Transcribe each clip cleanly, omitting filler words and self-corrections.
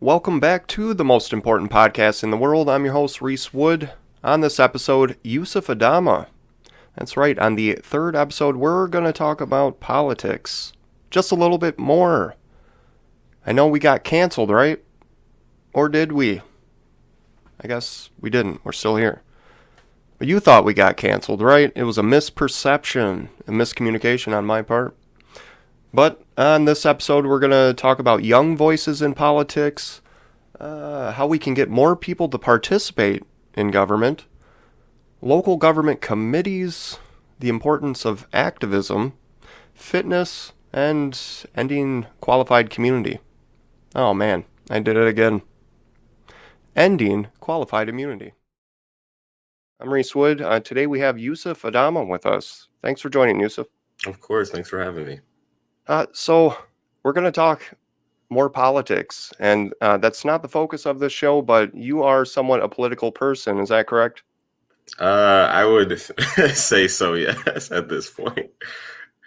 Welcome back to the most important podcast in the world. I'm your host, Reese Wood. On this episode, Yusuf Adama. That's right, on the third episode, we're going to talk about politics. Just a little bit more. I know we got canceled, right? Or did we? I guess we didn't. We're still here. But you thought we got canceled, right? It was a misperception, a miscommunication on my part. But on this episode, we're going to talk about young voices in politics, how we can get more people to participate in government, local government committees, the importance of activism, fitness, and ending qualified community. Oh man, I did it again. Ending qualified immunity. I'm Reese Wood. Today we have Yusuf Adama with us. Thanks for joining, Yusuf. Of course, thanks for having me. So we're going to talk more politics, and that's not the focus of this show, but you are somewhat a political person. Is that correct? I would say so, yes, at this point.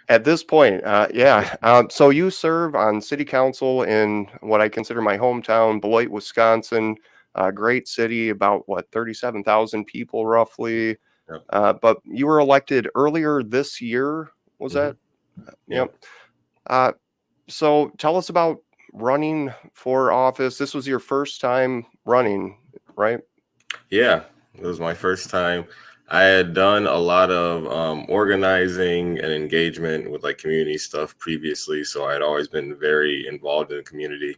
At this point, yeah. So you serve on city council in what I consider my hometown, Beloit, Wisconsin. A great city, about 37,000 people roughly. Yep. But you were elected earlier this year, was that? Yep. So tell us about running for office. This was your first time running, right? Yeah, it was my first time. I had done a lot of organizing and engagement with like community stuff previously, so I had always been very involved in the community.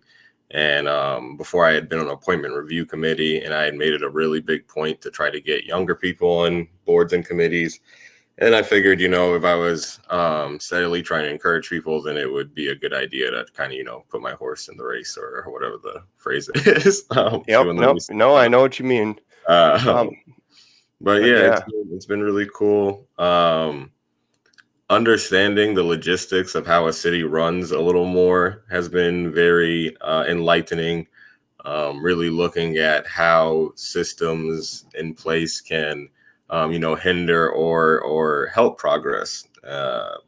And before I had been on an appointment review committee, and I had made it a really big point to try to get younger people on boards and committees. And I figured, if I was steadily trying to encourage people, then it would be a good idea to kind of, put my horse in the race or whatever the phrase is. Yep. No, I know what you mean. Uh, but yeah, yeah. it's been really cool. Understanding the logistics of how a city runs a little more has been very enlightening. Really looking at how systems in place can hinder or help progress,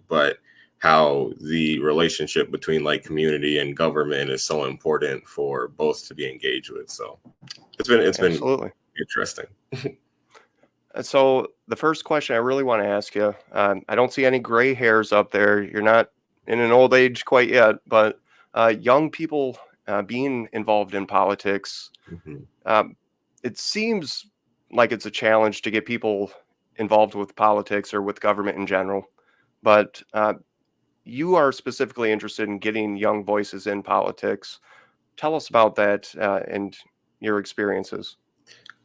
but how the relationship between like community and government is so important for both to be engaged with. So it's been Absolutely. interesting. So the first question I really want to ask you, I don't see any gray hairs up there. You're not in an old age quite yet, but young people being involved in politics, Mm-hmm. it seems like it's a challenge to get people involved with politics or with government in general. But you are specifically interested in getting young voices in politics. Tell us about that and your experiences.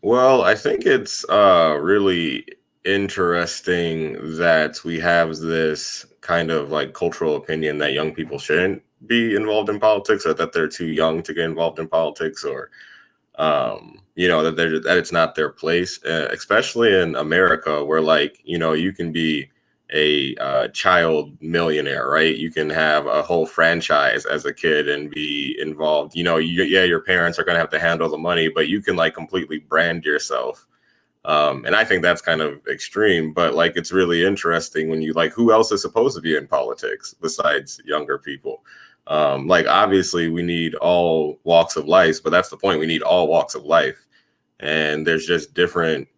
Well, I think it's really interesting that we have this kind of like cultural opinion that young people shouldn't be involved in politics, or that they're too young to get involved in politics, or that it's not their place, especially in America, where like you can be a child millionaire, right? You can have a whole franchise as a kid and be involved. Your parents are going to have to handle the money, but you can like completely brand yourself. And I think that's kind of extreme, but like it's really interesting when you like who else is supposed to be in politics besides younger people. Like obviously we need all walks of life, but that's the point. We need all walks of life, and there's just different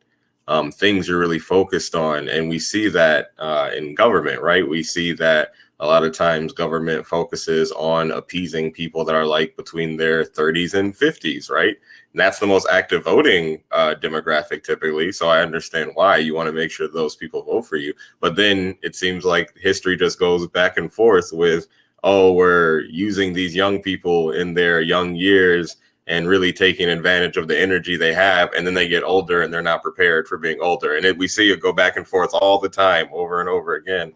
things you're really focused on. And we see that in government, right? We see that a lot of times government focuses on appeasing people that are like between their 30s and 50s, right? And that's the most active voting demographic typically. So I understand why you want to make sure those people vote for you. But then it seems like history just goes back and forth with, oh, we're using these young people in their young years and really taking advantage of the energy they have. And then they get older and they're not prepared for being older. And we see it go back and forth all the time, over and over again.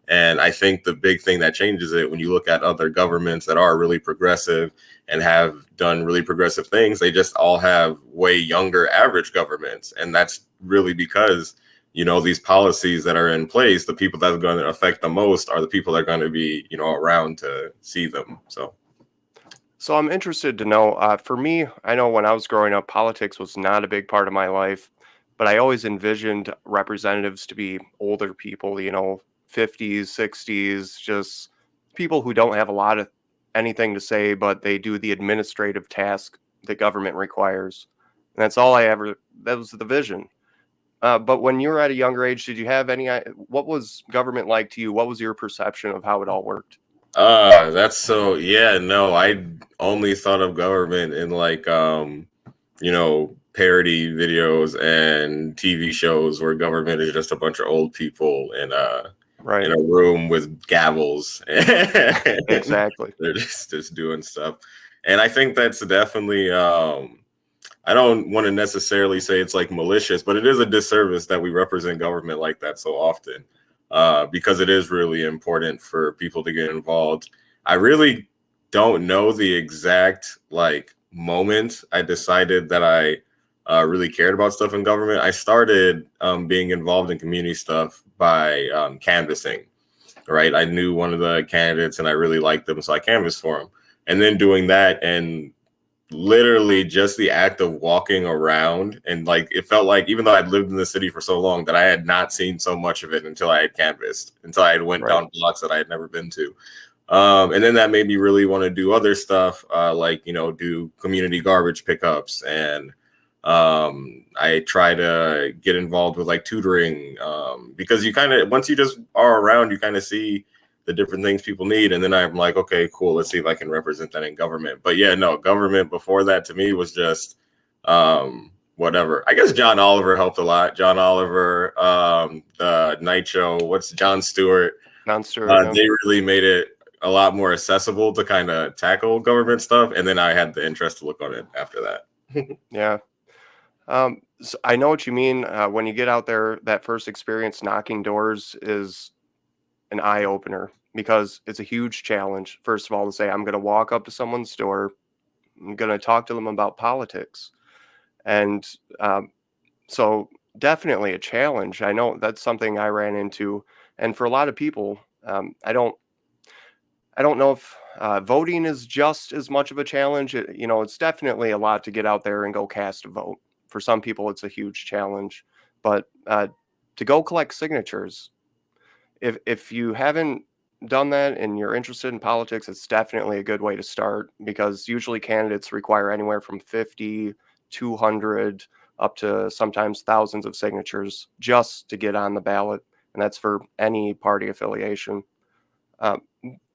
And I think the big thing that changes it, when you look at other governments that are really progressive and have done really progressive things, they just all have way younger average governments. And that's really because, these policies that are in place, the people that are going to affect the most are the people that are going to be, around to see them. So I'm interested to know, for me, I know when I was growing up, politics was not a big part of my life, but I always envisioned representatives to be older people, 50s, 60s, just people who don't have a lot of anything to say, but they do the administrative task that government requires. And that's all that was the vision. But when you were at a younger age, did you have what was government like to you? What was your perception of how it all worked? That's so, yeah, no, I only thought of government in like, parody videos and TV shows where government is just a bunch of old people in Right. a room with gavels. And Exactly. they're just doing stuff. And I think that's definitely, I don't want to necessarily say it's like malicious, but it is a disservice that we represent government like that so often, because it is really important for people to get involved. I really don't know the exact like moment I decided that I really cared about stuff in government. I started being involved in community stuff by canvassing. Right, I knew one of the candidates and I really liked them, so I canvassed for him. And then doing that and literally just the act of walking around, and like it felt like, even though I'd lived in the city for so long, that I had not seen so much of it until I had canvassed, until I had went Right. down blocks that I had never been to. And then that made me really want to do other stuff, like do community garbage pickups, and I try to get involved with like tutoring, because you kind of, once you just are around, you kind of see the different things people need. And then I'm like, okay, cool, let's see if I can represent that in government. But yeah, no, government before that to me was just whatever. I guess John Oliver helped a lot. John Oliver, the Night Show, what's Jon Stewart? Jon Stewart. Yeah. They really made it a lot more accessible to kind of tackle government stuff. And then I had the interest to look on it after that. Yeah. So I know what you mean. When you get out there, that first experience knocking doors is an eye opener because it's a huge challenge. First of all, to say, I'm going to walk up to someone's door, I'm going to talk to them about politics. And so definitely a challenge. I know that's something I ran into. And for a lot of people, I don't know if voting is just as much of a challenge. It's definitely a lot to get out there and go cast a vote. For some people, it's a huge challenge. But to go collect signatures, if you haven't done that and you're interested in politics, it's definitely a good way to start because usually candidates require anywhere from 50, 200, up to sometimes thousands of signatures just to get on the ballot. And that's for any party affiliation. Uh,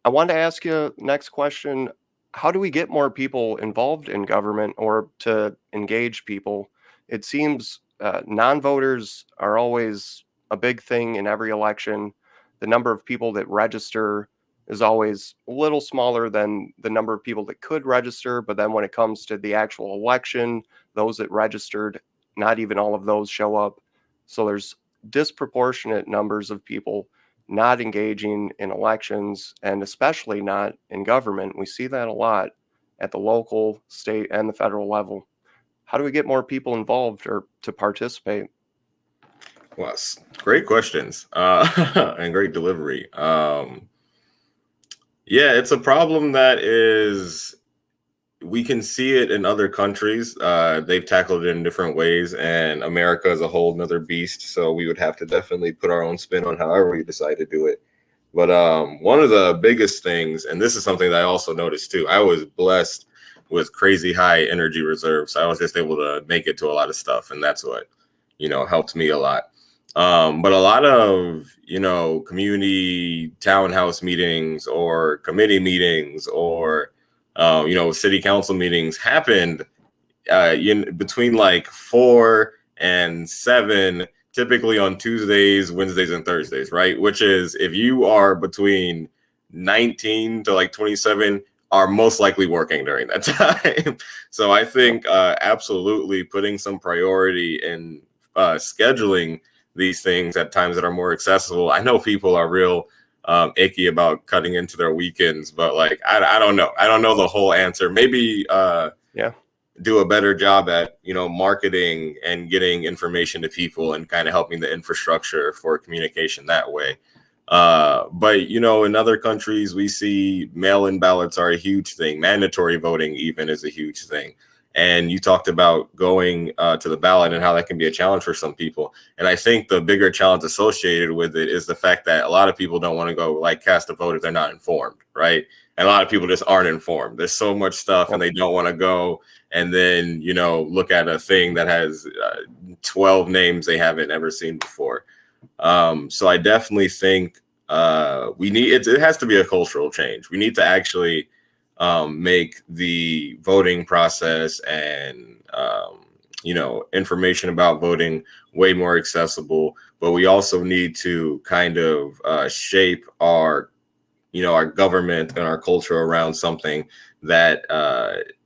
I wanted to ask you next question. How do we get more people involved in government or to engage people? It seems non-voters are always a big thing in every election. The number of people that register is always a little smaller than the number of people that could register. But then when it comes to the actual election, those that registered, not even all of those show up. So there's disproportionate numbers of people not engaging in elections and especially not in government. We see that a lot at the local, state, and the federal level. How do we get more people involved or to participate? Well, great questions, and great delivery. Yeah, it's a problem that is, we can see it in other countries. They've tackled it in different ways, and America is a whole nother beast. So we would have to definitely put our own spin on however we decide to do it. But one of the biggest things, and this is something that I also noticed too, I was blessed with crazy high energy reserves. I was just able to make it to a lot of stuff, and that's what helped me a lot. But a lot of community townhouse meetings or committee meetings or city council meetings happened between like 4 and 7, typically on Tuesdays, Wednesdays, and Thursdays, right? Which is, if you are between 19 to like 27, are most likely working during that time. So I think absolutely putting some priority in scheduling these things at times that are more accessible. I know people are real icky about cutting into their weekends, but like I don't know. I don't know the whole answer. Maybe do a better job at marketing and getting information to people and kind of helping the infrastructure for communication that way. But in other countries, we see mail-in ballots are a huge thing. Mandatory voting even is a huge thing. And you talked about going to the ballot and how that can be a challenge for some people. And I think the bigger challenge associated with it is the fact that a lot of people don't want to go like cast a vote if they're not informed, right? And a lot of people just aren't informed. There's so much stuff and they don't want to go and then, you know, look at a thing that has 12 names they haven't ever seen before. So I definitely think we need it has to be a cultural change. We need to actually make the voting process and you know, information about voting way more accessible. But we also need to kind of shape our, you know, our government and our culture around something that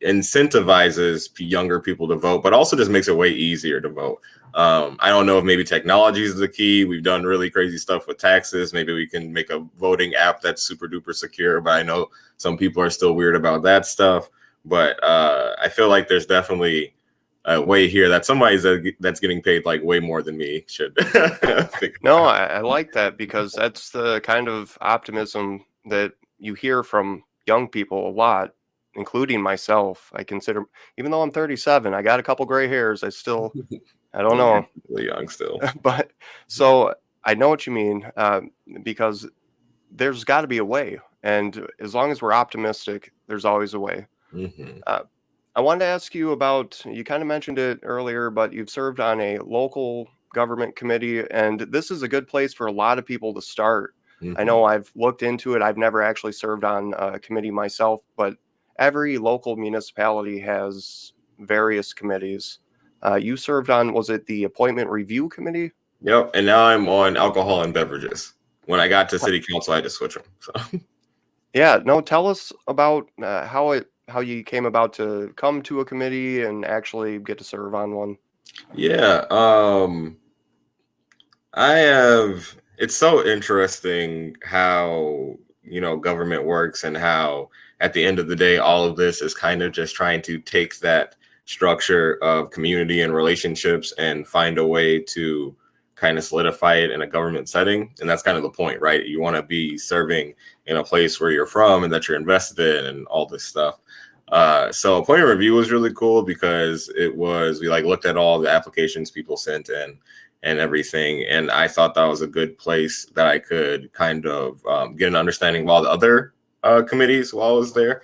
incentivizes younger people to vote, but also just makes it way easier to vote. I don't know if maybe technology is the key. We've done really crazy stuff with taxes. Maybe we can make a voting app that's super duper secure, but I know some people are still weird about that stuff. But I feel like there's definitely a way here that somebody's that's getting paid like way more than me should. No, I like that because that's the kind of optimism that you hear from young people a lot, including myself. I consider, even though I'm 37, I got a couple gray hairs. I don't know. Really young still. But so I know what you mean, because there's got to be a way. And as long as we're optimistic, there's always a way. Mm-hmm. I wanted to ask you about, you kind of mentioned it earlier, but you've served on a local government committee, and this is a good place for a lot of people to start. I know I've looked into it. I've never actually served on a committee myself, but every local municipality has various committees. You served on, was it the appointment review committee? Yep. And now I'm on alcohol and beverages. When I got to city council, I had to switch them. So. Yeah, no, tell us about how you came about to come to a committee and actually get to serve on one. Yeah. It's so interesting how, you know, government works and how at the end of the day, all of this is kind of just trying to take that structure of community and relationships and find a way to kind of solidify it in a government setting. And that's kind of the point, right? You want to be serving in a place where you're from and that you're invested in and all this stuff. So appointment review was really cool because we like looked at all the applications people sent in and everything. And I thought that was a good place that I could kind of get an understanding of all the other committees while I was there.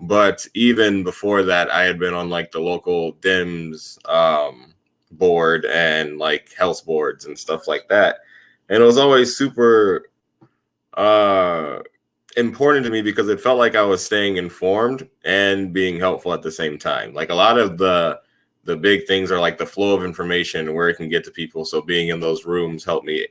But even before that, I had been on like the local DIMS board and like health boards and stuff like that. And it was always super important to me because it felt like I was staying informed and being helpful at the same time. Like a lot of the big things are like the flow of information and where it can get to people. So being in those rooms helped me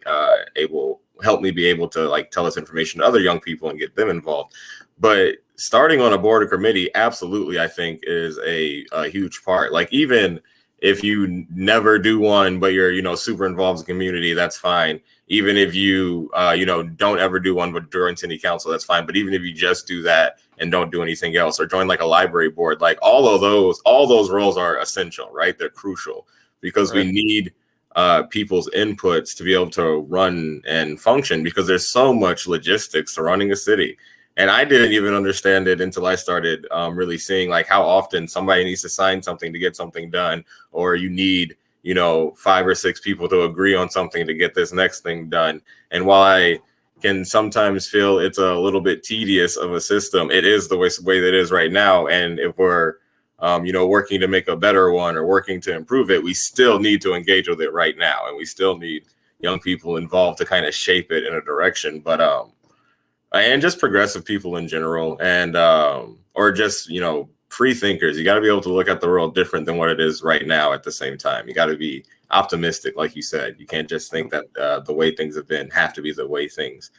be able to like tell this information to other young people and get them involved. But starting on a board or committee, absolutely, I think is a huge part. Like even if you never do one, but you're, you know, super involved in the community, that's fine. Even if you, you know, don't ever do one, but during city council, that's fine. But even if you just do that and don't do anything else or join like a library board, like all those roles are essential, right? They're crucial because we need people's inputs to be able to run and function because there's so much logistics to running a city. And I didn't even understand it until I started really seeing like how often somebody needs to sign something to get something done, or you need, you know, 5 or 6 people to agree on something to get this next thing done. And while I can sometimes feel it's a little bit tedious of a system, it is the way that it is right now. And if we're, you know, working to make a better one or working to improve it, we still need to engage with it right now. And we still need young people involved to kind of shape it in a direction. But, and just progressive people in general, and or just, you know, free thinkers. You got to be able to look at the world different than what it is right now at the same time. You got to be optimistic, like you said. You can't just think that the way things have been have to be the way things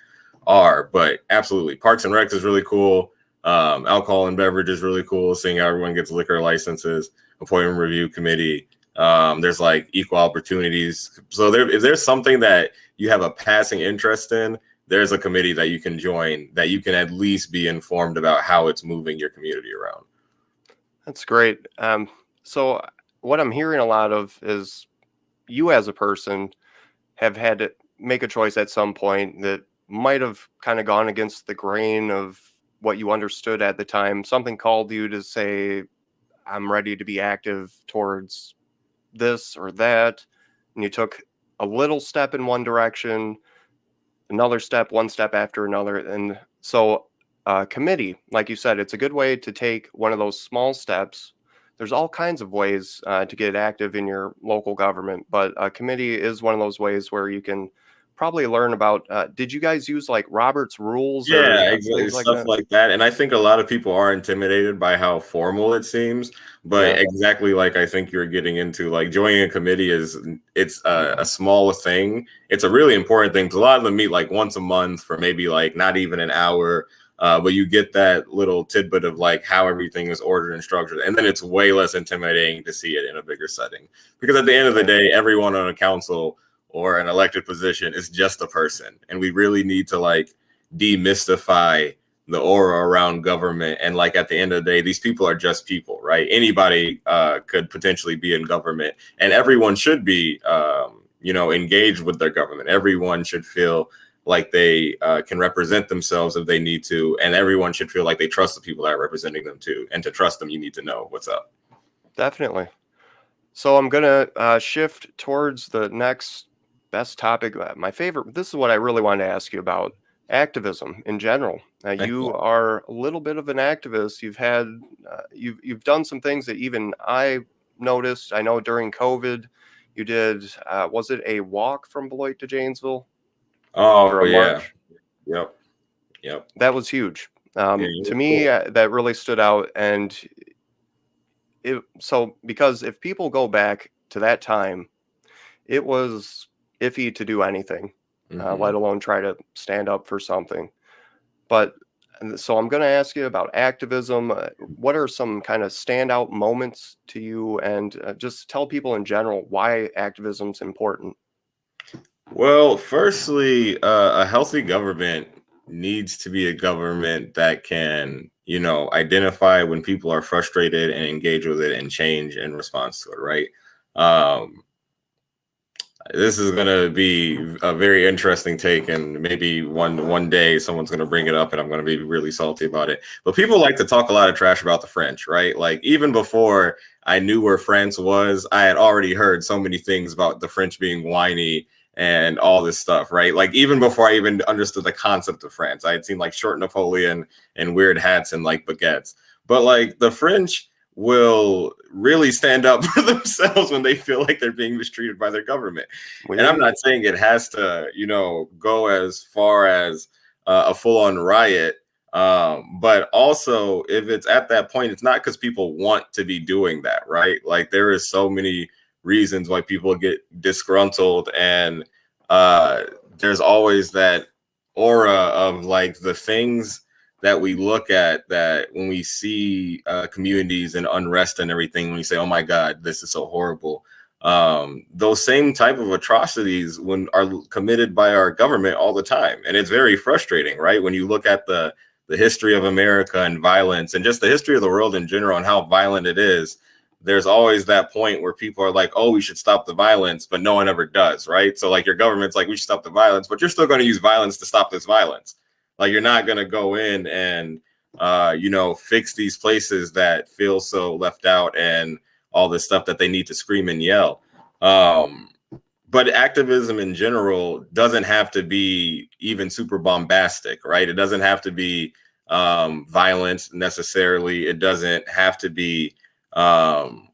are. But absolutely, Parks and Rec is really cool. Alcohol and beverage is really cool. Seeing how everyone gets liquor licenses, appointment review committee. There's like equal opportunities. So if there's something that you have a passing interest in, there's a committee that you can join that you can at least be informed about how it's moving your community around. That's great. So what I'm hearing a lot of is you as a person have had to make a choice at some point that might have kind of gone against the grain of what you understood at the time. Something called you to say, I'm ready to be active towards this or that, and you took a little step in one direction, another step, one step after another. And so, committee, like you said, it's a good way to take one of those small steps. There's all kinds of ways to get active in your local government, but a committee is one of those ways where you can probably learn about. Did you guys use like Robert's rules or Yeah, exactly, things like stuff that? like that. And I think a lot of people are intimidated by how formal it seems, but Yeah. exactly like I think you're getting into, like joining a committee it's a small thing. It's a really important thing because a lot of them meet like once a month for maybe like not even an hour. But you get that little tidbit of like how everything is ordered and structured, and then it's way less intimidating to see it in a bigger setting. Because at the end of the Right. day, everyone on a council or an elected position is just a person, and we really need to like demystify the aura around government. And like at the end of the day, these people are just people, right? Anybody could potentially be in government, and everyone should be engaged with their government. Everyone should feel like they can represent themselves if they need to, and everyone should feel like they trust the people that are representing them too. And to trust them, you need to know what's up. Definitely. So I'm gonna shift towards the next best topic. My favorite. This is what I really wanted to ask you about activism in general. You are a little bit of an activist. You've done some things that even I noticed. I know during COVID, you did. Was it a walk from Beloit to Janesville or Oh a yeah. march? Yep. Yep. That was huge. Yeah, To it's me, cool. that really stood out. And because if people go back to that time, it was iffy to do anything, Hmm. let alone try to stand up for something. But so I'm going to ask you about activism. What are some kind of standout moments to you, and just tell people in general why activism's important? Well, firstly, a healthy government needs to be a government that can, identify when people are frustrated and engage with it and change in response to it, right? Um, this is going to be a very interesting take, and maybe one day someone's going to bring it up, and I'm going to be really salty about it. But people like to talk a lot of trash about the French, right? Like even before I knew where France was, I had already heard so many things about the French being whiny and all this stuff, right? Like even before I even understood the concept of France, I had seen like short Napoleon and weird hats and like baguettes. But like the French will really stand up for themselves when they feel like they're being mistreated by their government. And I'm Weird. not saying it has to, go as far as a full-on riot. But also, if it's at that point, it's not because people want to be doing that, right? Like there is so many reasons why people get disgruntled, and uh, there's always that aura of like the things that we look at, that when we see communities and unrest and everything, when we say, oh my God, this is so horrible. Those same type of atrocities when are committed by our government all the time. And it's very frustrating, right? When you look at the history of America and violence and just the history of the world in general and how violent it is, there's always that point where people are like, oh, we should stop the violence, but no one ever does, right? So like your government's like, we should stop the violence, but you're still going to use violence to stop this violence. Like you're not going to go in and fix these places that feel so left out and all this stuff that they need to scream and yell. But activism in general doesn't have to be even super bombastic, right? It doesn't have to be violence necessarily. It doesn't have to be um,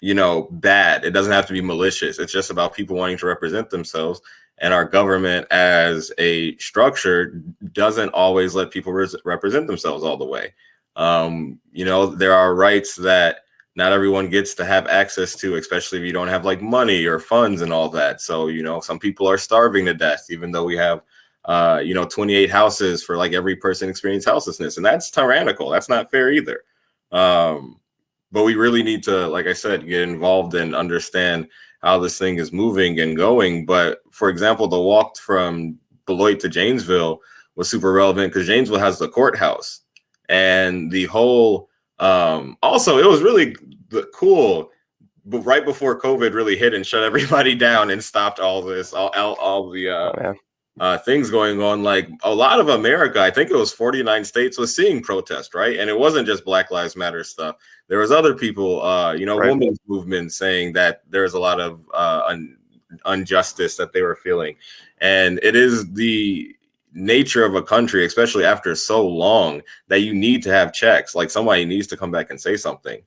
bad. It doesn't have to be malicious. It's just about people wanting to represent themselves. And our government as a structure doesn't always let people represent themselves all the way. There are rights that not everyone gets to have access to, especially if you don't have like money or funds and all that. So, some people are starving to death, even though we have 28 houses for like every person experiencing houselessness. And that's tyrannical. That's not fair either. But we really need to, like I said, get involved and understand how this thing is moving and going. But for example, the walk from Beloit to Janesville was super relevant because Janesville has the courthouse, and the whole also it was really cool. But right before COVID really hit and shut everybody down and stopped all this, all the Oh yeah. things going on. Like a lot of America, I think it was 49 states was seeing protest, right? And it wasn't just Black Lives Matter stuff. There was other people, Right. women's movement saying that there's a lot of injustice that they were feeling. And it is the nature of a country, especially after so long, that you need to have checks. Like somebody needs to come back and say something.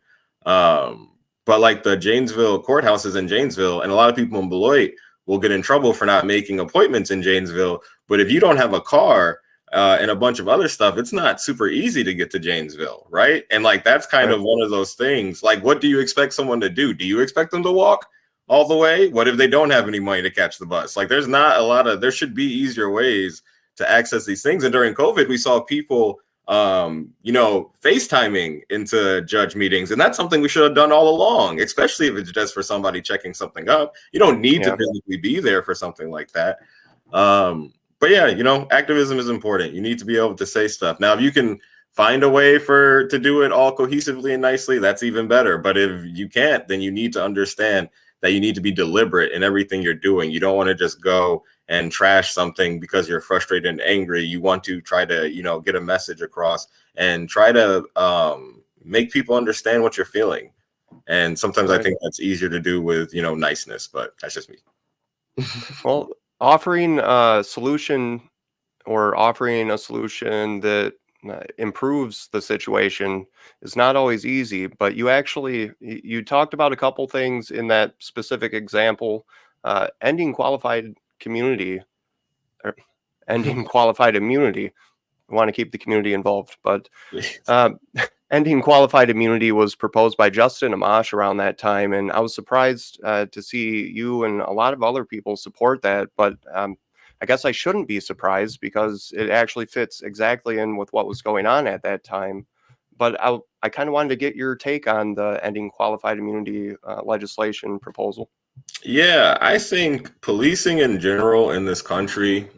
But like the Janesville courthouses in Janesville, and a lot of people in Beloit will get in trouble for not making appointments in Janesville. But if you don't have a car and a bunch of other stuff, it's not super easy to get to Janesville, right? And like that's kind of one of those things. Like, what do you expect someone to do? Do you expect them to walk all the way? What if they don't have any money to catch the bus? Like, there's not a lot of. There should be easier ways to access these things. And during COVID, we saw people FaceTiming into judge meetings. And that's something we should have done all along, especially if it's just for somebody checking something up. You don't need to physically be there for something like that. But yeah, activism is important. You need to be able to say stuff. Now, if you can find a way to do it all cohesively and nicely, that's even better. But if you can't, then you need to understand that you need to be deliberate in everything you're doing. You don't want to just go and trash something because you're frustrated and angry. You want to try to, get a message across and try to make people understand what you're feeling. And sometimes I think that's easier to do with, niceness, but that's just me. Well, offering a solution that improves the situation is not always easy, but you talked about a couple things in that specific example, ending qualified immunity. I want to keep the community involved, but ending qualified immunity was proposed by Justin Amash around that time, and I was surprised to see you and a lot of other people support that. But I guess I shouldn't be surprised because it actually fits exactly in with what was going on at that time. But I kind of wanted to get your take on the ending qualified immunity legislation proposal. Yeah, I think policing in general in this country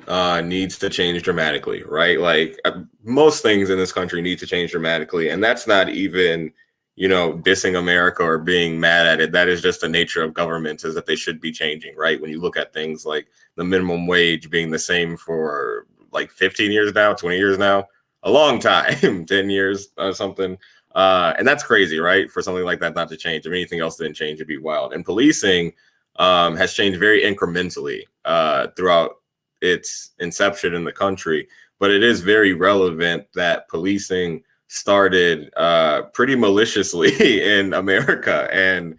needs to change dramatically, right? Like most things in this country need to change dramatically. And that's not even, dissing America or being mad at it. That is just the nature of governments, is that they should be changing, right? When you look at things like the minimum wage being the same for like 15 years now, 20 years now, a long time, 10 years or something. And that's crazy, right? For something like that not to change. If anything else didn't change, it'd be wild. And policing has changed very incrementally throughout its inception in the country. But it is very relevant that policing started pretty maliciously in America. And,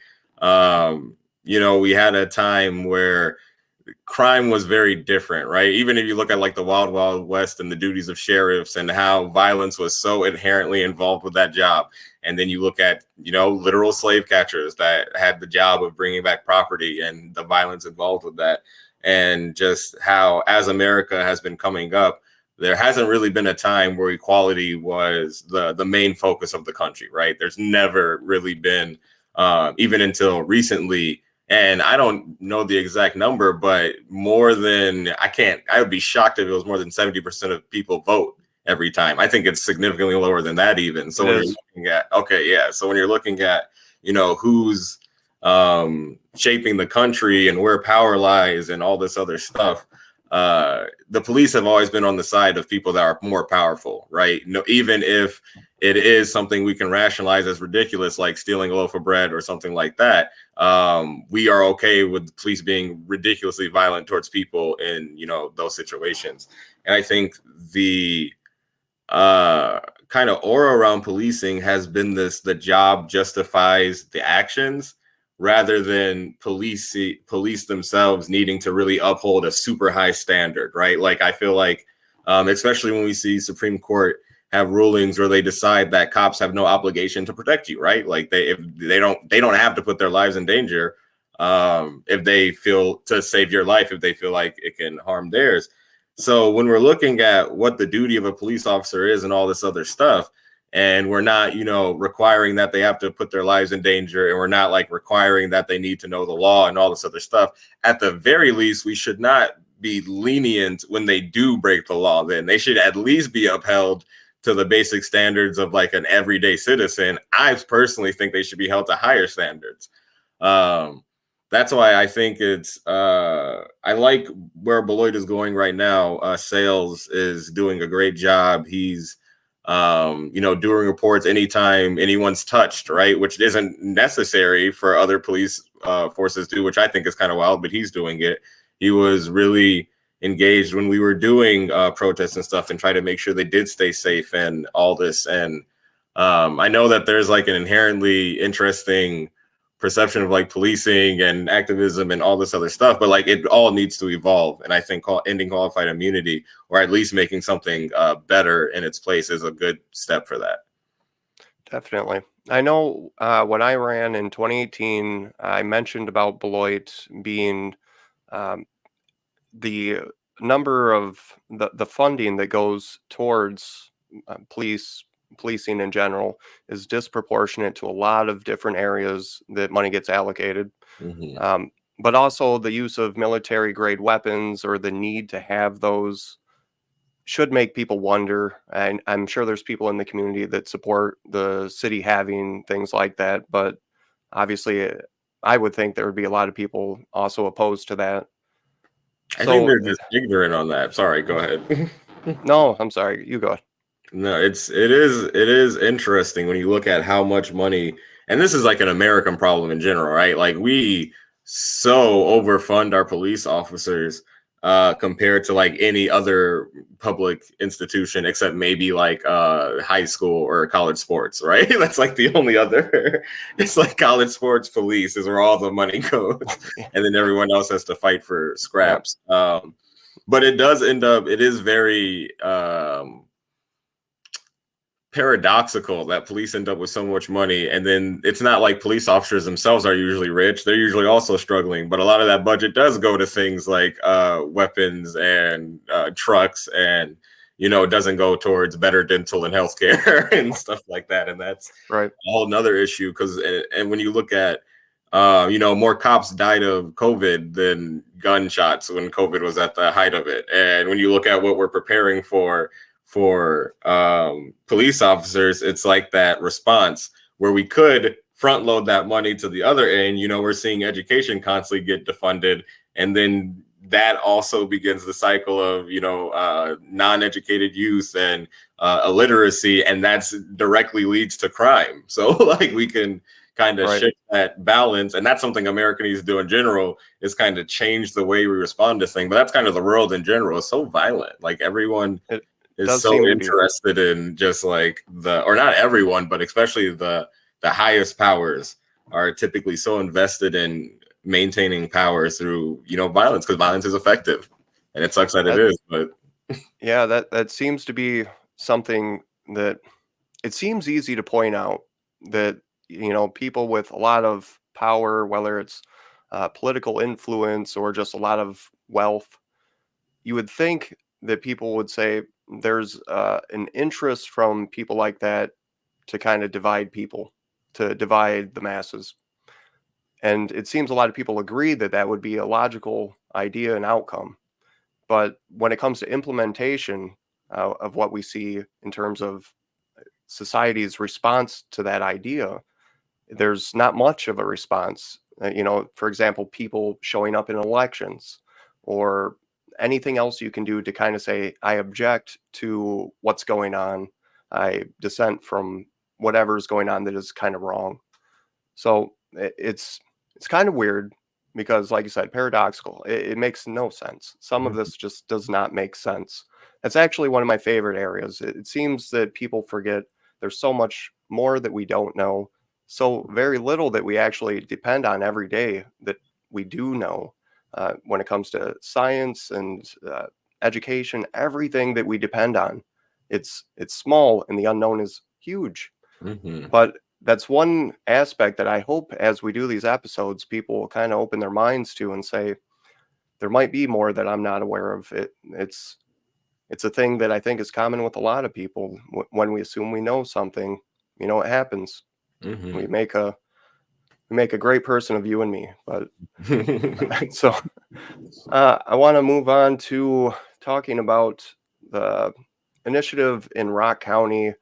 we had a time where crime was very different, right? Even if you look at like the Wild Wild West and the duties of sheriffs and how violence was so inherently involved with that job. And then you look at, literal slave catchers that had the job of bringing back property and the violence involved with that. And just how, as America has been coming up, there hasn't really been a time where equality was the main focus of the country, right? There's never really been, even until recently. And I don't know the exact number, but I would be shocked if it was more than 70% of people vote every time. I think it's significantly lower than that even. So when you're looking at, who's shaping the country and where power lies and all this other stuff, the police have always been on the side of people that are more powerful, right? Even if it is something we can rationalize as ridiculous, like stealing a loaf of bread or something like that, we are okay with police being ridiculously violent towards people in, those situations. And I think the kind of aura around policing has been the job justifies the actions rather than police themselves needing to really uphold a super high standard, right? Like I feel like, especially when we see Supreme Court have rulings where they decide that cops have no obligation to protect you, right? Like they don't have to put their lives in danger if they feel to save your life, if they feel like it can harm theirs. So when we're looking at what the duty of a police officer is and all this other stuff, and we're not, requiring that they have to put their lives in danger, and we're not like requiring that they need to know the law and all this other stuff, at the very least, we should not be lenient when they do break the law. Then they should at least be upheld to the basic standards of like an everyday citizen. I personally think they should be held to higher standards. that's why I think it's I like where Beloit is going right now. Sales is doing a great job. He's doing reports anytime anyone's touched, right? Which isn't necessary for other police forces to do, which I think is kind of wild, but he's doing it. He was really engaged when we were doing protests and stuff and try to make sure they did stay safe and all this. And I know that there's like an inherently interesting perception of like policing and activism and all this other stuff, but like it all needs to evolve. And I think ending qualified immunity, or at least making something better in its place, is a good step for that. Definitely. I know when I ran in 2018, I mentioned about Beloit being um, the number of the funding that goes towards policing in general is disproportionate to a lot of different areas that money gets allocated. Mm-hmm. But also the use of military grade weapons or the need to have those should make people wonder. And I'm sure there's people in the community that support the city having things like that. But obviously, I would think there would be a lot of people also opposed to that. I think So, they're just ignorant on that. Sorry, go ahead. no, I'm sorry. You go ahead. No, it is interesting when you look at how much money, and this is like an American problem in general, right? Like we so overfund our police officers compared to like any other public institution except maybe like high school or college sports, right? That's like the only other. It's like college sports police is where all the money goes, Yeah. and then everyone else has to fight for Yep. scraps. But it does end up. It is very paradoxical that police end up with so much money, and then it's not like police officers themselves are usually rich. They're usually also struggling, but a lot of that budget does go to things like weapons and trucks, and it doesn't go towards better dental and healthcare and stuff like that. And that's Right. a whole nother issue, because and when you look at more cops died of COVID than gunshots when COVID was at the height of it. And when you look at what we're preparing for police officers, it's like that response where we could front load that money to the other end. We're seeing education constantly get defunded, and then that also begins the cycle of non-educated youth and illiteracy, and that's directly leads to crime. So like we can kind of shift that balance, and that's something America needs to do in general, is kind of change the way we respond to things. But that's kind of the world in general. It's so violent. Like everyone is so interested in just like or not everyone, but especially the highest powers are typically so invested in maintaining power through violence, because violence is effective, and it sucks that it is. But yeah, that seems to be something that it seems easy to point out that people with a lot of power, whether it's political influence or just a lot of wealth, you would think that people would say there's an interest from people like that to kind of divide people, to divide the masses. And it seems a lot of people agree that that would be a logical idea and outcome. But when it comes to implementation of what we see in terms of society's response to that idea, there's not much of a response. For example, people showing up in elections or anything else you can do to kind of say, I object to what's going on. I dissent from whatever's going on that is kind of wrong. So it's kind of weird because, like you said, paradoxical. It makes no sense. Some of this just does not make sense. That's actually one of my favorite areas. It seems that people forget there's so much more that we don't know, so very little that we actually depend on every day that we do know when it comes to science and education. Everything that we depend on, it's small, and the unknown is huge. But that's one aspect that I hope as we do these episodes, people will kind of open their minds to and say, there might be more that I'm not aware of. It's a thing that I think is common with a lot of people. When we assume we know something, it happens. We make a great person of you and me. But so I want to move on to talking about the initiative in Rock County.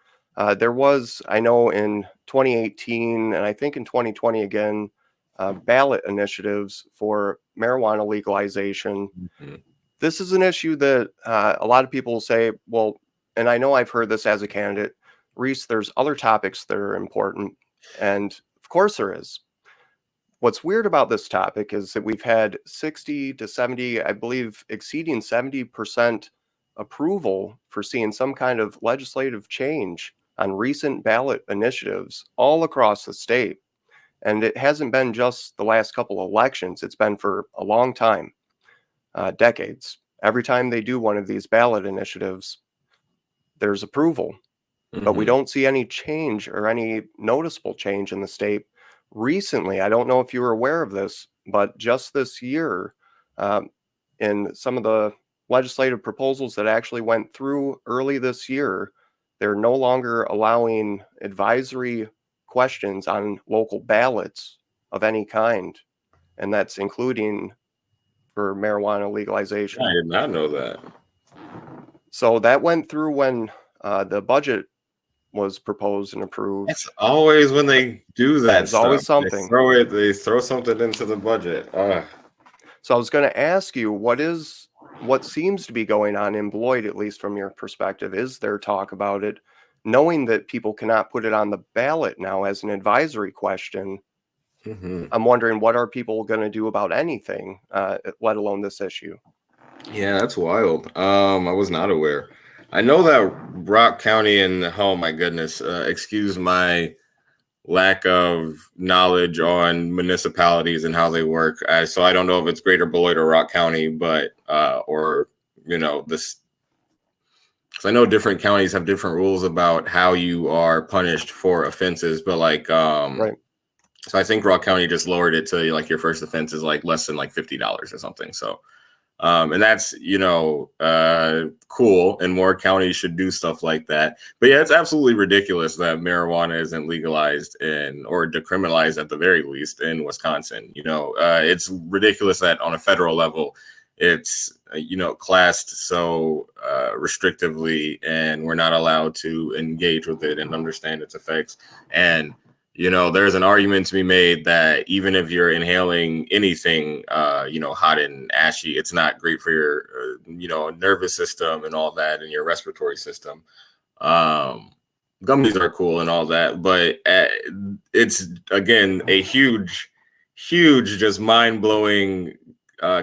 There was, I know, in 2018 and I think in 2020 again, ballot initiatives for marijuana legalization. Mhm. This is an issue that a lot of people say, well, and I know I've heard this as a candidate, Reese, there's other topics that are important. And of course there is. What's weird about this topic is that we've had 60 to 70, I believe, exceeding 70% approval for seeing some kind of legislative change on recent ballot initiatives all across the state. And it hasn't been just the last couple of elections, it's been for a long time, decades. Every time they do one of these ballot initiatives, there's approval, but we Mhm. don't see any change or any noticeable change in the state. Recently, I don't know if you were aware of this, but just this year, um, in some of the legislative proposals that actually went through early this year, they're no longer allowing advisory questions on local ballots of any kind, and that's including for marijuana I legalization. did not know that. So that went through when the budget was proposed and It's approved. always when they do that There's always stuff. something. They throw something into the budget. So I was going to ask you, what seems to be going on in Beloit, at least from your perspective? Is there talk about it, knowing that people cannot put it on the ballot now as an advisory question? Mhm. I'm wondering, what are people going to do about anything, let alone this issue? Yeah, that's wild. I was not aware. I know that Rock County and oh my goodness, excuse my lack of knowledge on municipalities and how they work. So I don't know if it's Greater Beloit or Rock County, but or this, because I know different counties have different rules about how you are punished for offenses. But like, Right. so I think Rock County just lowered it to like your first offense is like less than like $50 or something. So and that's cool, and more counties should do stuff like that. But yeah, it's absolutely ridiculous that marijuana isn't legalized or decriminalized at the very least in Wisconsin. It's ridiculous that on a federal level it's classed so restrictively, and we're not allowed to engage with it and understand its effects. And there's an argument to be made that even if you're inhaling anything, hot and ashy, it's not great for your, nervous system and all that, and your respiratory system. Um, Gummies are cool and all that, but it's again a huge, huge, just mind blowing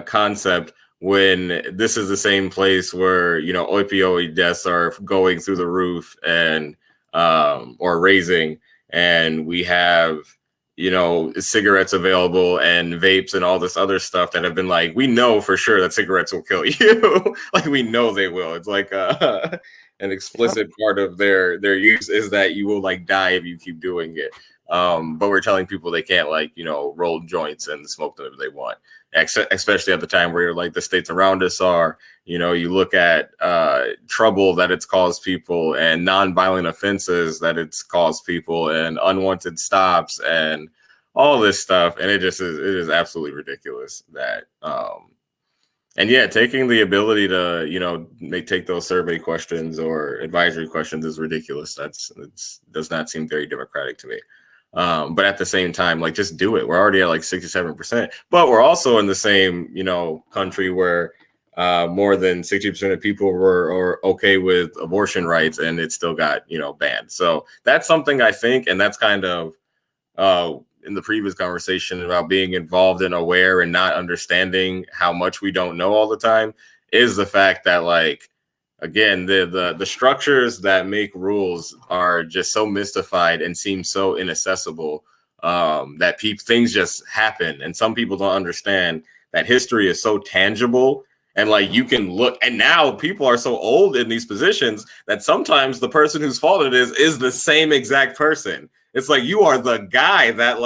concept when this is the same place where opioid deaths are going through the roof and or raising, and we have cigarettes available and vapes and all this other stuff that have been like, we know for sure that cigarettes will kill you. Like we know they will. It's like an Yep. explicit part of their use is that you will like die if you keep doing it. But we're telling people they can't roll joints and smoke them if they want, especially at the time where like the states around us are. You look at trouble that it's caused people and nonviolent offenses that it's caused people and unwanted stops and all this stuff, and it is absolutely ridiculous that and yeah, taking the ability to take those survey questions or advisory questions is ridiculous. Does not seem very democratic to me. But at the same time, like, just do it. We're already at like 67%, but we're also in the same country where more than 60% of people were okay with abortion rights, and it still got banned. So that's something I think, and that's kind of in the previous conversation about being involved and aware and not understanding how much we don't know all the time, is the fact that, like, again, the structures that make rules are just so mystified and seem so inaccessible, that things just happen, and some people don't understand that history is so tangible. And like, you can look, and now people are so old in these positions that sometimes the person whose fault it is the same exact person. It's like, you are the guy that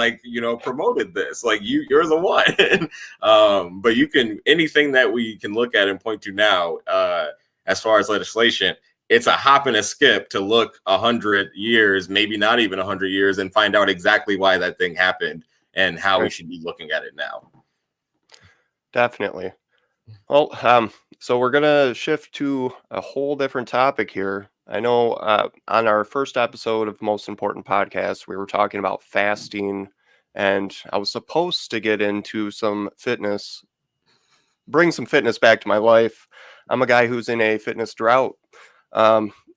promoted this, like you're the one. But anything that we can look at and point to now, as far as legislation, it's a hop and a skip to look 100 years, maybe not even 100 years, and find out exactly why that thing happened and how we Right. should be looking at it now. Definitely. Well, so we're gonna shift to a whole different topic here. I know on our first episode of Most Important Podcast, we were talking about fasting and I was supposed to get into bring some fitness back to my life. I'm a guy who's in a fitness drought.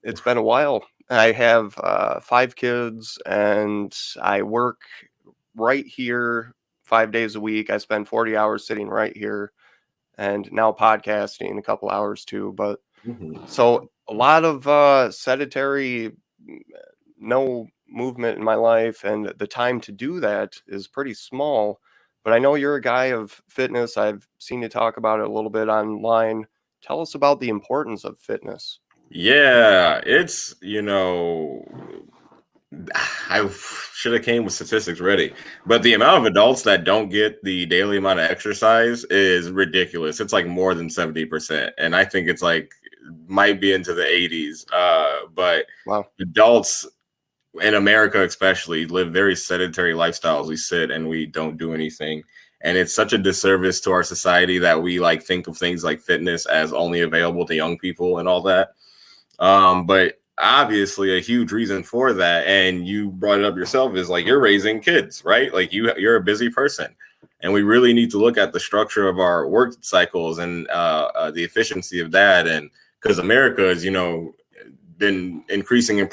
It's been a while. I have 5 kids, and I work right here 5 days a week. I spend 40 hours sitting right here, and now podcasting a couple hours too. But so a lot of sedentary, no movement in my life, and the time to do that is pretty small. But I know you're a guy of fitness. I've seen you talk about it a little bit online. Tell us about the importance of fitness. Yeah, it's, I should have came with statistics ready, but the amount of adults that don't get the daily amount of exercise is ridiculous. It's like more than 70%. And I think it's like might be into the 80s. But Wow. adults in America especially live very sedentary lifestyles. We sit and we don't do anything. And it's such a disservice to our society that we like think of things like fitness as only available to young people and all that. But obviously a huge reason for that, and you brought it up yourself, is like you're raising kids, right? Like you're a busy person. And we really need to look at the structure of our work cycles and the efficiency of that. And because America has, been increasing in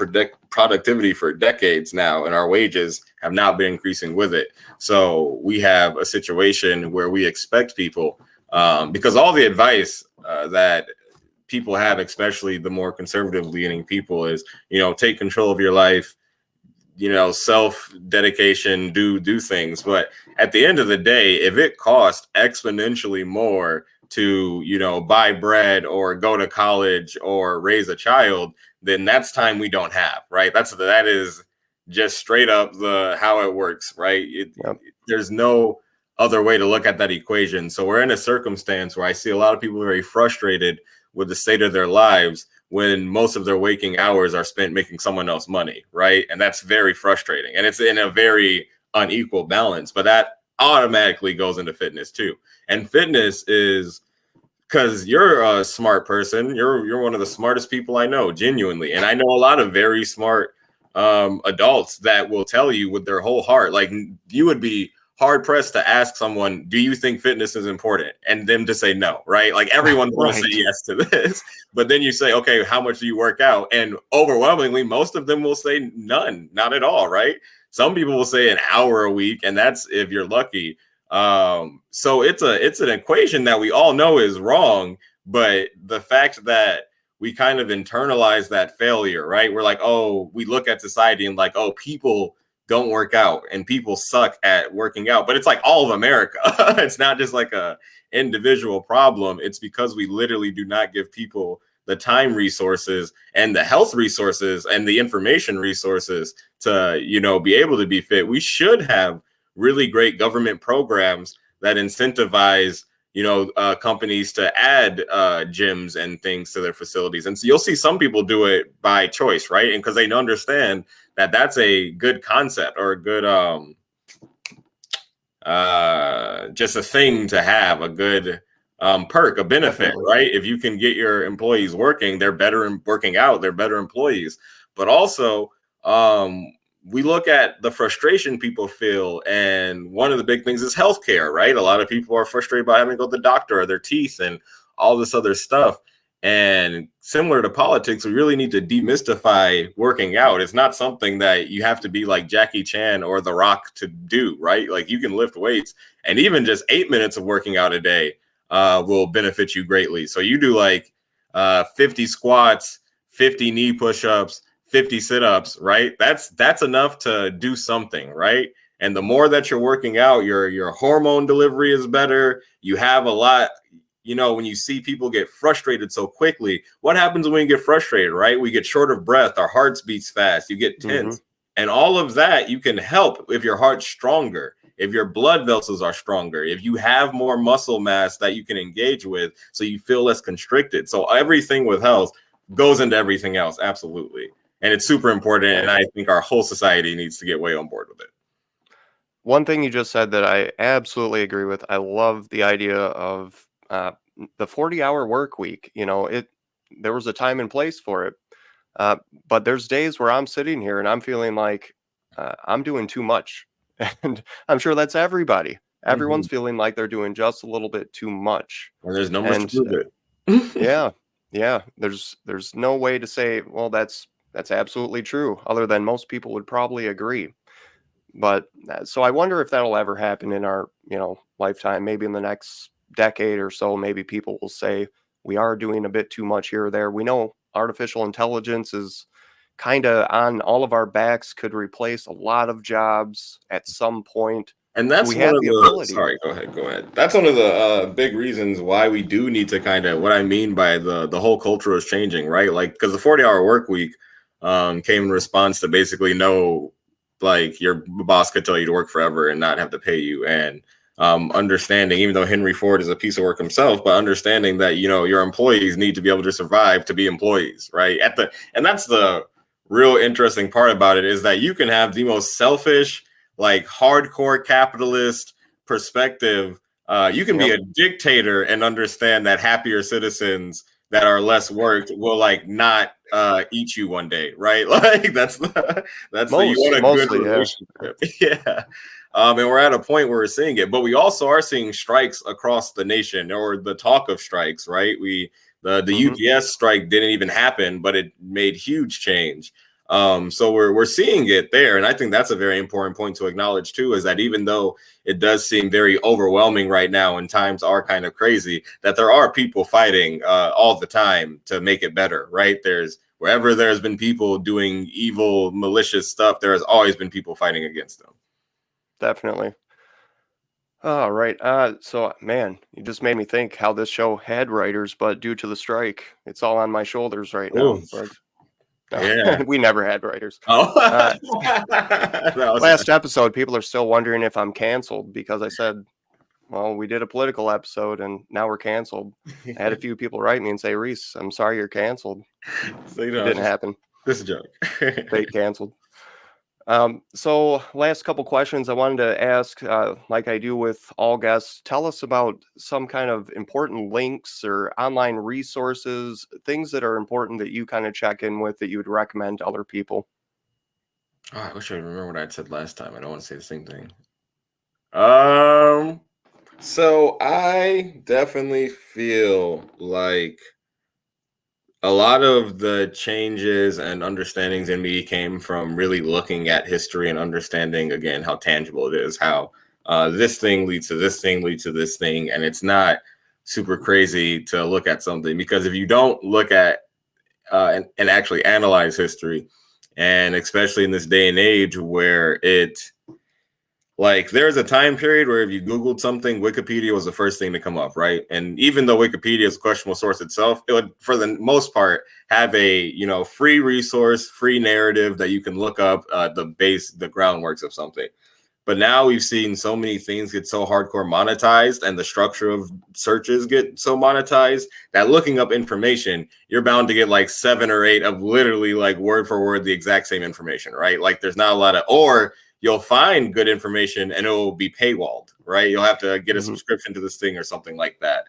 productivity for decades now, and our wages have not been increasing with it. So we have a situation where we expect people, because all the advice that people have, especially the more conservative leaning people, is, take control of your life, self dedication, do things. But at the end of the day, if it costs exponentially more to, buy bread or go to college or raise a child, then that's time we don't have, right? That is just straight up how it works, right? Yep. There's no other way to look at that equation. So we're in a circumstance where I see a lot of people very frustrated with the state of their lives when most of their waking hours are spent making someone else money, right? And that's very frustrating. And it's in a very unequal balance, but that automatically goes into fitness too. And fitness is, because you're a smart person, you're one of the smartest people I know, genuinely. And I know a lot of very smart adults that will tell you with their whole heart, like you would be hard pressed to ask someone, do you think fitness is important? And them to say no, right? Like everyone's going to say yes to this. But then you say, okay, how much do you work out? And overwhelmingly, most of them will say none, not at all, right? Some people will say an hour a week, and that's if you're lucky. So it's an equation that we all know is wrong, but the fact that we kind of internalize that failure, right? We're like, oh, we look at society and like, oh, people don't work out and people suck at working out. But it's like all of America. It's not just like a individual problem. It's because we literally do not give people the time resources and the health resources and the information resources to, be able to be fit. We should have really great government programs that incentivize, companies to add gyms and things to their facilities. And so you'll see some people do it by choice, right? And because they understand that that's a good concept or a good just a thing to have, a good perk, a benefit. Definitely. Right? If you can get your employees working, they're better in working out, they're better employees. But also we look at the frustration people feel, and one of the big things is healthcare, right? A lot of people are frustrated by having to go to the doctor or their teeth and all this other stuff. And similar to politics, we really need to demystify working out. It's not something that you have to be like Jackie Chan or The Rock to do, right? Like you can lift weights, and even just 8 minutes of working out a day will benefit you greatly. So you do like 50 squats, 50 knee push-ups, 50 sit-ups, right? That's enough to do something, right? And the more that you're working out, your hormone delivery is better. You have a lot. When you see people get frustrated so quickly, what happens when you get frustrated, right? We get short of breath, our hearts beats fast, you get tense. And all of that you can help if your heart's stronger, if your blood vessels are stronger, if you have more muscle mass that you can engage with so you feel less constricted. So everything with health goes into everything else, absolutely. And it's super important, and I think our whole society needs to get way on board with it. One thing you just said that I absolutely agree with, I love the idea of the 40-hour work week. There was a time and place for it. But there's days where I'm sitting here and I'm feeling like I'm doing too much. And I'm sure that's everybody. Mhm. Everyone's feeling like they're doing just a little bit too much. And there's numbers to And prove it. yeah, yeah, there's no way to say, well, that's absolutely true, other than most people would probably agree. But so I wonder if that'll ever happen in our, lifetime, maybe in the next decade or so. Maybe people will say we are doing a bit too much here or there. We know artificial intelligence is kind of on all of our backs, could replace a lot of jobs at some point. And So that's we one have of the the, ability. sorry, go ahead. That's one of the big reasons why we do need to kind of, what I mean by the whole culture is changing, right? Like, because the 40-hour work week came in response to basically no, like your boss could tell you to work forever and not have to pay you. And understanding, even though Henry Ford is a piece of work himself, but understanding that, your employees need to be able to survive to be employees, right? And that's the real interesting part about it, is that you can have the most selfish, like hardcore capitalist perspective. You can be Yep. a dictator and understand that happier citizens that are less worked will like not eat you one day, right? Like that's you want a good Mostly, yeah. relationship. Yeah. And we're at a point where we're seeing it, but we also are seeing strikes across the nation, or the talk of strikes, right? The Hmm. UPS strike didn't even happen, but it made huge change. So we're seeing it there, and I think that's a very important point to acknowledge too. Is that even though it does seem very overwhelming right now, and times are kind of crazy, that there are people fighting all the time to make it better. Right? Wherever there's been people doing evil, malicious stuff, there has always been people fighting against them. Definitely. All right. So man, you just made me think how this show had writers, but due to the strike, it's all on my shoulders right now. Oh, But yeah. we never had writers. Oh, Uh, that was last episode, people are still wondering if I'm canceled because I said, well, we did a political episode and now we're canceled. I had a few people write me and say, Reese, I'm sorry you're canceled. so, It it's didn't happen. just a joke. Fake canceled. So last couple questions I wanted to ask, like I do with all guests, tell us about some kind of important links or online resources, things that are important that you kind of check in with that you would recommend to other people. Oh, I wish I remember what I said last time. I don't want to say the same thing. Um, so I definitely feel like a lot of the changes and understandings in me came from really looking at history and understanding again how tangible it is, how this thing leads to this thing leads to this thing, and it's not super crazy to look at something, because if you don't look at and actually analyze history, and especially in this day and age where like there's a time period where if you Googled something, Wikipedia was the first thing to come up, right? And even though Wikipedia is a questionable source itself, it would, for the most part, have a free resource, free narrative that you can look up the groundworks of something. But now we've seen so many things get so hardcore monetized, and the structure of searches get so monetized, that looking up information, you're bound to get like 7 or 8 of literally like word for word the exact same information, right? Like there's not a lot of, or you'll find good information and it will be paywalled, right? You'll have to get a Hmm. subscription to this thing or something like that.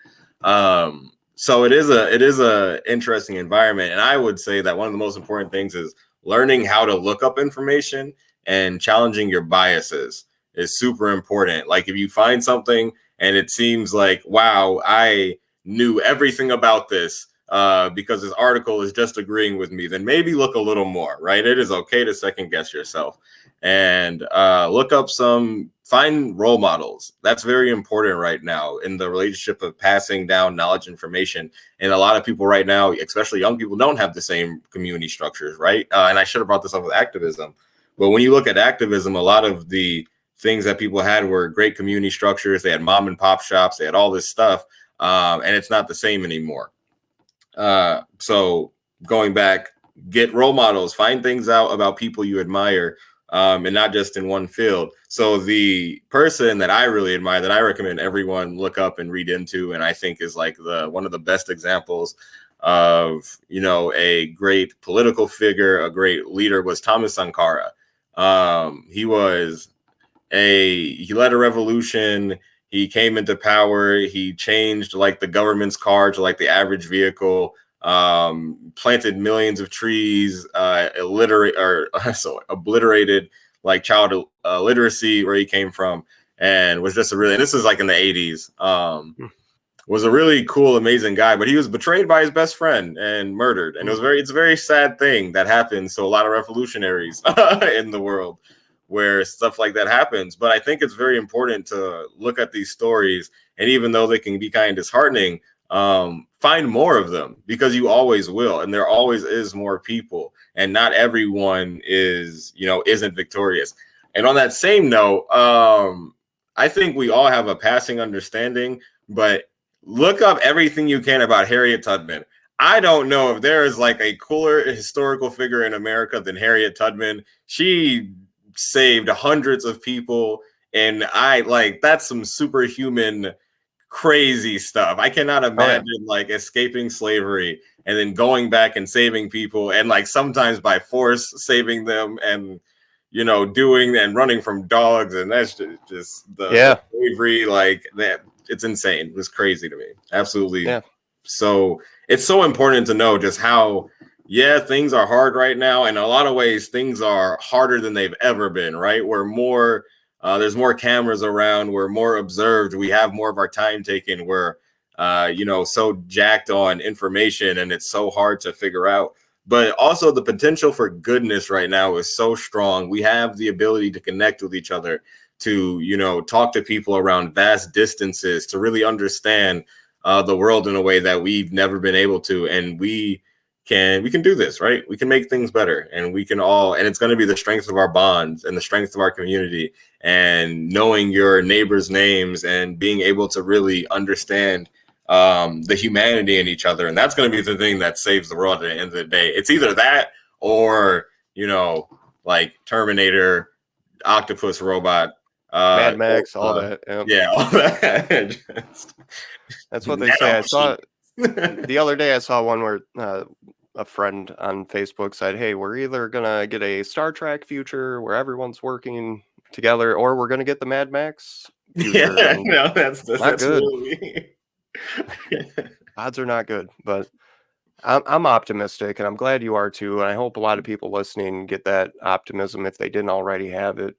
So it is a interesting environment, and I would say that one of the most important things is learning how to look up information and challenging your biases is super important. Like if you find something and it seems like, wow, I knew everything about this because this article is just agreeing with me, then maybe look a little more, right? It is okay to second guess yourself and find role models. That's very important right now in the relationship of passing down knowledge, information. And a lot of people right now, especially young people, don't have the same community structures, right? And I should have brought this up with activism. But when you look at activism, a lot of the things that people had were great community structures. They had mom and pop shops. They had all this stuff. And it's not the same anymore. So going back, get role models, find things out about people you admire, and not just in one field. So the person that I really admire, that I recommend everyone look up and read into, and I think is like one of the best examples of a great political figure, a great leader, was Thomas Sankara. He led a revolution. He came into power. He changed like the government's car to like the average vehicle. Planted millions of trees. Obliterated like child literacy where he came from, and was just a really, and this is like in the 80s. Was a really cool, amazing guy, but he was betrayed by his best friend and murdered. And it's a very sad thing that happens to a lot of revolutionaries in the world where stuff like that happens. But I think it's very important to look at these stories, and even though they can be kind of disheartening, find more of them, because you always will. And there always is more people, and not everyone isn't victorious. And on that same note, I think we all have a passing understanding, but look up everything you can about Harriet Tubman. I don't know if there is like a cooler historical figure in America than Harriet Tubman. She saved hundreds of people, and that's some superhuman crazy stuff. I cannot imagine like escaping slavery and then going back and saving people, and like sometimes by force saving them, and doing and running from dogs, and that's just the slavery, like that. It's insane. It was crazy to me. Absolutely. Yeah. So it's so important to know just how, things are hard right now. And in a lot of ways, things are harder than they've ever been, right? There's more cameras around. We're more observed. We have more of our time taken. We're, so jacked on information, and it's so hard to figure out. But also the potential for goodness right now is so strong. We have the ability to connect with each other, to talk to people around vast distances, to really understand the world in a way that we've never been able to. And we can do this, right? We can make things better, and we can all, and it's going to be the strength of our bonds and the strength of our community, and knowing your neighbors' names, and being able to really understand the humanity in each other. And that's going to be the thing that saves the world at the end of the day. It's either that or like Terminator, Octopus Robot, Mad Max, all that. Yeah, all that. That's what they say. I saw the other day. I saw one where a friend on Facebook said, "Hey, we're either gonna get a Star Trek future where everyone's working together, or we're gonna get the Mad Max future." Yeah, no, that's not good. Really... Odds are not good, but I'm optimistic, and I'm glad you are too. And I hope a lot of people listening get that optimism if they didn't already have it.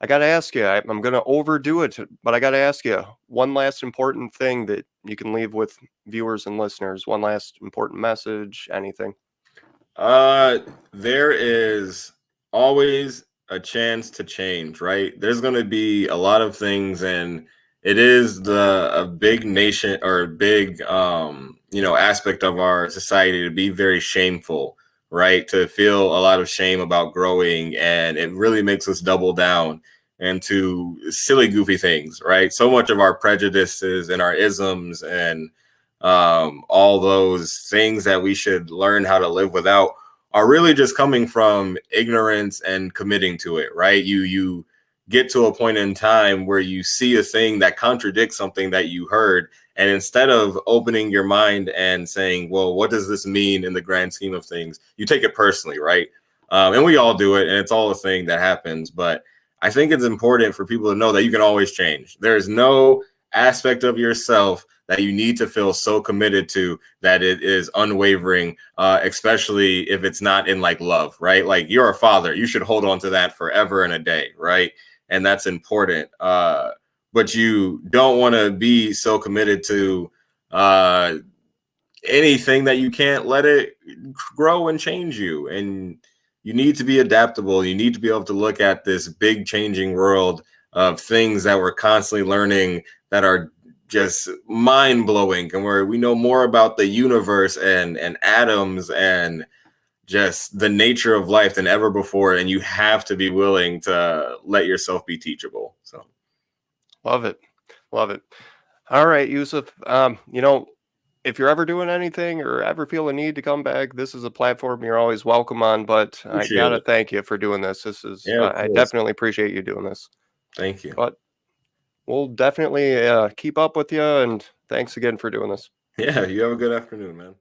I got to ask you, I'm going to overdo it, but I got to ask you one last important thing that you can leave with viewers and listeners. One last important message, anything. There is always a chance to change, right? There's going to be a lot of things, and it is a big nation, or a big, aspect of our society to be very shameful, right? To feel a lot of shame about growing, and it really makes us double down into silly, goofy things, right? So much of our prejudices and our isms and all those things that we should learn how to live without are really just coming from ignorance and committing to it, right? You get to a point in time where you see a thing that contradicts something that you heard, and instead of opening your mind and saying, well, what does this mean in the grand scheme of things, you take it personally, right? And we all do it, and it's all a thing that happens. But I think it's important for people to know that you can always change. There is no aspect of yourself that you need to feel so committed to that it is unwavering, especially if it's not in like love, right? Like, you're a father, you should hold on to that forever and a day, right? And that's important. But you don't want to be so committed to anything that you can't let it grow and change you. And you need to be adaptable. You need to be able to look at this big changing world of things that we're constantly learning that are just mind-blowing, and where we know more about the universe and atoms and just the nature of life than ever before. And you have to be willing to let yourself be teachable. So love it. All right, Yusuf. If you're ever doing anything or ever feel a need to come back, this is a platform you're always welcome on. But I gotta thank you for doing this. This is I definitely appreciate you doing this. Thank you. But we'll definitely keep up with you, and thanks again for doing this. Yeah, you have a good afternoon, man.